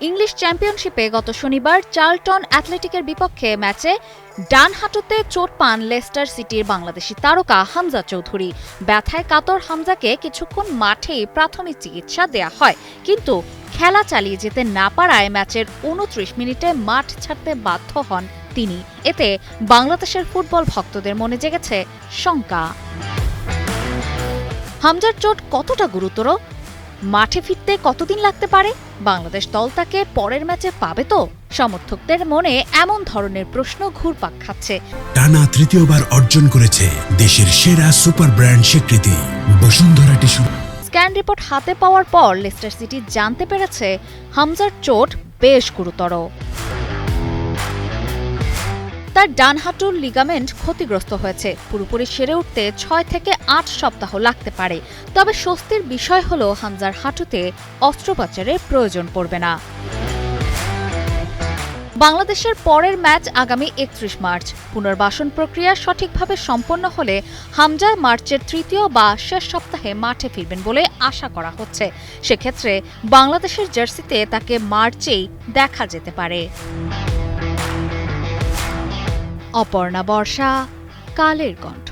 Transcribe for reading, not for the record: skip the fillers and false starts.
English চ্যাম্পিয়নশিপে গত শনিবার চার্লটন অ্যাথলেটিকের বিপক্ষে ম্যাচে ডান হাঁটুতে চোট পান লেস্টার সিটির বাংলাদেশি তারকা হামজা চৌধুরী। ব্যথায় কাতর হামজাকে কিছুক্ষণ মাঠেই প্রাথমিক চিকিৎসা দেয়া হয়, কিন্তু খেলা চালিয়ে যেতে না পারায় ম্যাচের ২৯ মিনিটে মাঠ ছাড়তে বাধ্য হন তিনি। এতে বাংলাদেশের ফুটবল ভক্তদের মনে জেগেছে শঙ্কা। হামজার চোট কতটা গুরুতর? মাঠে ফিরতে কতদিন লাগতে পারে? বাংলাদেশ দল তাকে পরের ম্যাচে পাবে তো? সমর্থকদের মনে এমন ধরনের প্রশ্ন ঘুরপাক খাচ্ছে। টানা তৃতীয়বার অর্জন করেছে দেশের সেরা সুপার ব্র্যান্ড স্বীকৃতি বসুন্ধরা টিস্যু। স্ক্যান রিপোর্ট হাতে পাওয়ার পর লেস্টার সিটি জানতে পেরেছে হামজার চোট বেশ গুরুতর। তার ডান হাঁটুর লিগামেন্ট ক্ষতিগ্রস্ত হয়েছে। পুরোপুরি সেরে উঠতে ৬ থেকে ৮ সপ্তাহ লাগতে পারে। তবে স্বস্তির বিষয় হলো হামজার হাঁটুতে অস্ত্রোপচারের প্রয়োজন পড়বে না। বাংলাদেশের পরের ম্যাচ আগামী ৩১ মার্চ। পুনর্বাসন প্রক্রিয়া সঠিকভাবে সম্পন্ন হলে হামজা মার্চের তৃতীয় বা শেষ সপ্তাহে মাঠে ফিরবেন বলে আশা করা হচ্ছে। সেক্ষেত্রে বাংলাদেশের জার্সিতে তাকে মার্চেই দেখা যেতে পারে। অপর্ণা বর্ষা, কালের কণ্ঠ।